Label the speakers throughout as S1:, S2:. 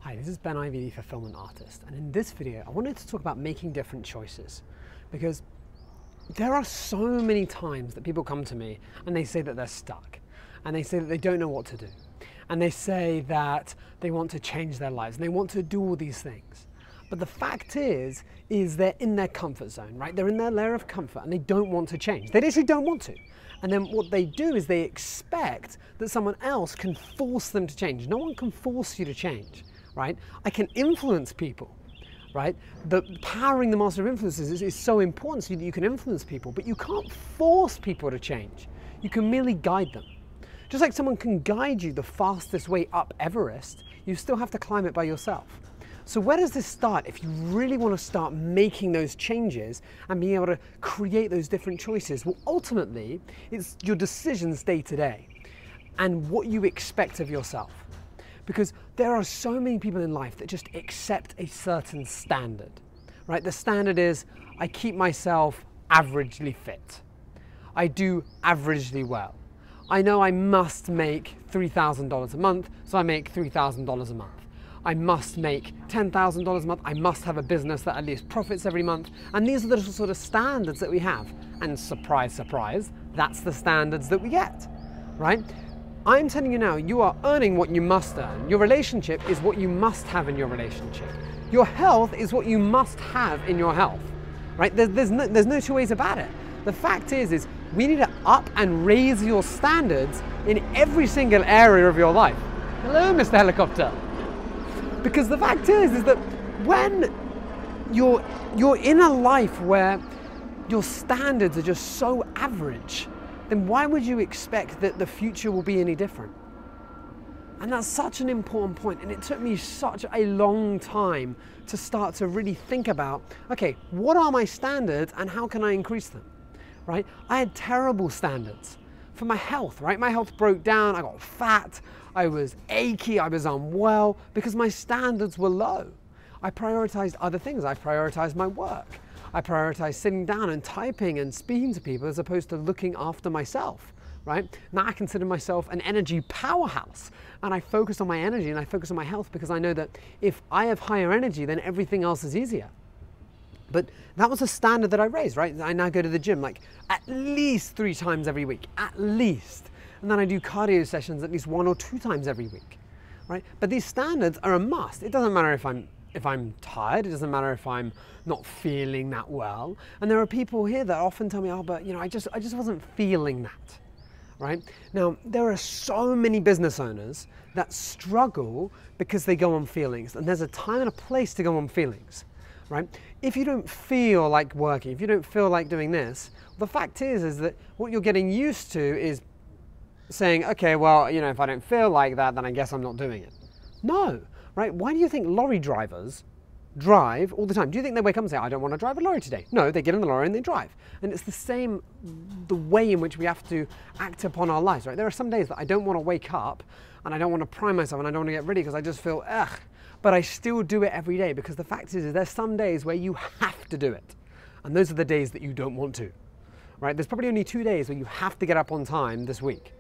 S1: Hi, this is Ivey, the fulfillment artist, and in this video I wanted to talk about making different choices, because there are so many times that people come to me and they say that they're stuck, and they say that they don't know what to do, and they say that they want to change their lives and they want to do all these things. But the fact is they're in their comfort zone, right? They're in their layer of comfort and they don't want to change. They literally don't want to. And then what they do is they expect that someone else can force them to change. No one can force you to change, right? I can influence people, right? The powering the master of influences is so important so that you can influence people, but you can't force people to change. You can merely guide them. Just like someone can guide you the fastest way up Everest, you still have to climb it by yourself. So where does this start if you really want to start making those changes and being able to create those different choices? Well, ultimately, it's your decisions day to day and what you expect of yourself. Because there are so many people in life that just accept a certain standard, right? The standard is, I keep myself averagely fit. I do averagely well. I know I must make $3,000 a month, so I make $3,000 a month. I must make $10,000 a month. I must have a business that at least profits every month. And these are the sort of standards that we have. And surprise, surprise, that's the standards that we get, right? I'm telling you now, you are earning what you must earn. Your relationship is what you must have in your relationship. Your health is what you must have in your health, right? There's no two ways about it. The fact is we need to up and raise your standards in every single area of your life. Hello, Mr. Helicopter. Because the fact is that when you're in a life where your standards are just so average, then why would you expect that the future will be any different? And that's such an important point, and it took me such a long time to start to really think about, okay, what are my standards and how can I increase them, right? I had terrible standards for my health, right? My health broke down, I got fat, I was achy, I was unwell, because my standards were low. I prioritized other things. I prioritized my work. I prioritized sitting down and typing and speaking to people as opposed to looking after myself, right? Now I consider myself an energy powerhouse, and I focus on my energy and I focus on my health because I know that if I have higher energy, then everything else is easier. But that was a standard that I raised, right? I now go to the gym like at least 3 times every week, at least. And then I do cardio sessions at least 1 or 2 times every week, right? But these standards are a must. It doesn't matter if I'm tired, it doesn't matter if I'm not feeling that well. And there are people here that often tell me, oh, but I just wasn't feeling that, right? Now, there are so many business owners that struggle because they go on feelings, and there's a time and a place to go on feelings, right? If you don't feel like working, if you don't feel like doing this, the fact is that what you're getting used to is saying, okay, well, if I don't feel like that, then I guess I'm not doing it. No, right? Why do you think lorry drivers drive all the time? Do you think they wake up and say, I don't want to drive a lorry today? No, they get in the lorry and they drive. And it's the same, the way in which we have to act upon our lives, right? There are some days that I don't want to wake up and I don't want to prime myself and I don't want to get ready because I just feel, ugh. But I still do it every day because the fact is there's some days where you have to do it. And those are the days that you don't want to, right? There's probably only 2 days where you have to get up on time this week.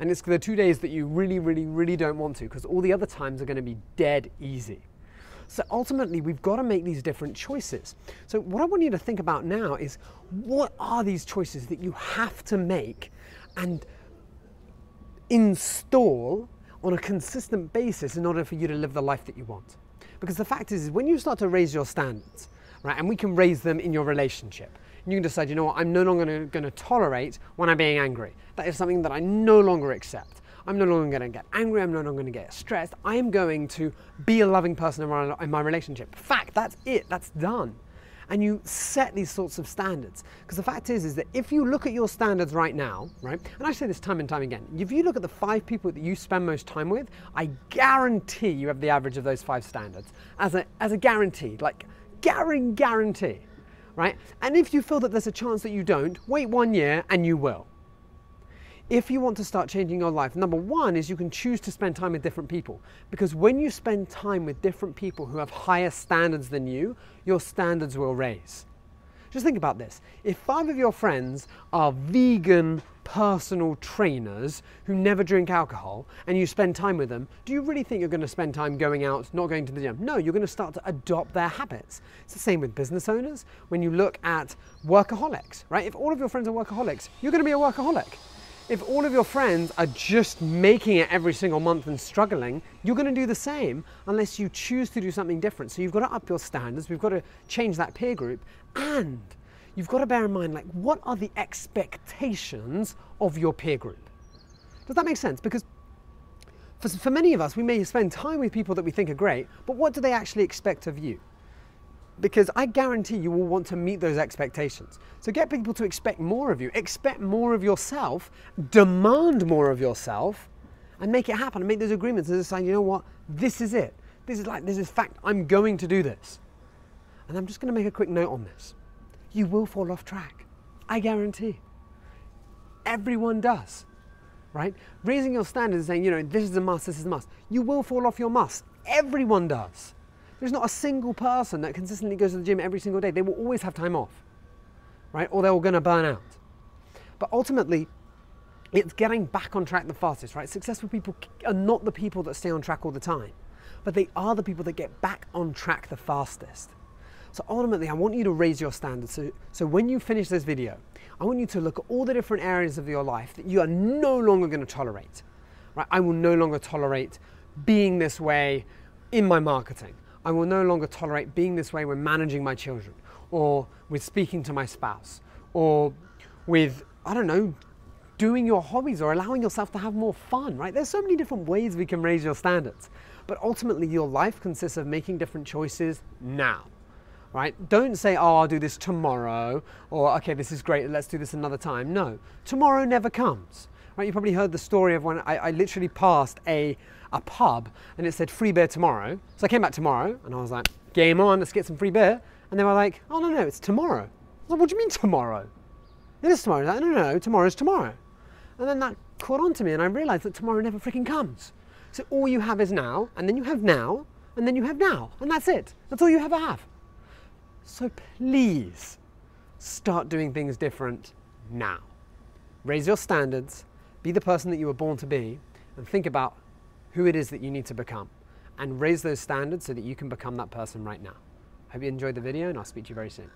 S1: And it's the 2 days that you really, really, really don't want to, because all the other times are going to be dead easy. So ultimately, we've got to make these different choices. So what I want you to think about now is, what are these choices that you have to make and install on a consistent basis in order for you to live the life that you want? Because the fact is when you start to raise your standards, right, and we can raise them in your relationship, and you can decide, you know what, I'm no longer going to tolerate when I'm being angry. That is something that I no longer accept. I'm no longer going to get angry. I'm no longer going to get stressed. I am going to be a loving person in my relationship. Fact, that's it. That's done. And you set these sorts of standards. Because the fact is that if you look at your standards right now, right, and I say this time and time again, if you look at the 5 people that you spend most time with, I guarantee you have the average of those 5 standards as a guarantee, like guarantee. Right? And if you feel that there's a chance that you don't, wait 1 year and you will. If you want to start changing your life, number 1 is you can choose to spend time with different people. Because when you spend time with different people who have higher standards than you, your standards will raise. Just think about this. If 5 of your friends are vegan, personal trainers who never drink alcohol and you spend time with them, do you really think you're going to spend time going out, not going to the gym? No, you're going to start to adopt their habits. It's the same with business owners. When you look at workaholics, right? If all of your friends are workaholics, you're going to be a workaholic. If all of your friends are just making it every single month and struggling, you're going to do the same unless you choose to do something different. So you've got to up your standards, we've got to change that peer group, and you've got to bear in mind, like, what are the expectations of your peer group? Does that make sense? Because for many of us, we may spend time with people that we think are great, but what do they actually expect of you? Because I guarantee you will want to meet those expectations. So get people to expect more of you, expect more of yourself, demand more of yourself, and make it happen, and make those agreements and decide, you know what, this is it. This is fact, I'm going to do this. And I'm just going to make a quick note on this. You will fall off track. I guarantee. Everyone does, right? Raising your standards and saying, you know, this is a must, this is a must. You will fall off your must. Everyone does. There's not a single person that consistently goes to the gym every single day. They will always have time off, right? Or they're all going to burn out. But ultimately, it's getting back on track the fastest, right? Successful people are not the people that stay on track all the time, but they are the people that get back on track the fastest. So ultimately, I want you to raise your standards. So when you finish this video, I want you to look at all the different areas of your life that you are no longer going to tolerate, right? I will no longer tolerate being this way in my marketing. I will no longer tolerate being this way when managing my children, or with speaking to my spouse, or with, I don't know, doing your hobbies or allowing yourself to have more fun, right? There's so many different ways we can raise your standards. But ultimately, your life consists of making different choices now, right? Don't say, oh, I'll do this tomorrow, or okay, this is great, let's do this another time. No, tomorrow never comes, right? You probably heard the story of when I literally passed a pub and it said free beer tomorrow. So I came back tomorrow and I was like, game on, let's get some free beer. And they were like, oh no, it's tomorrow. I was like, what do you mean tomorrow? It is tomorrow. I was like, no, tomorrow's tomorrow. And then that caught on to me and I realized that tomorrow never freaking comes. So all you have is now, and then you have now, and then you have now, and that's it. That's all you ever have. So please start doing things different now. Raise your standards, be the person that you were born to be, and think about who it is that you need to become, and raise those standards so that you can become that person right now. Hope you enjoyed the video, and I'll speak to you very soon.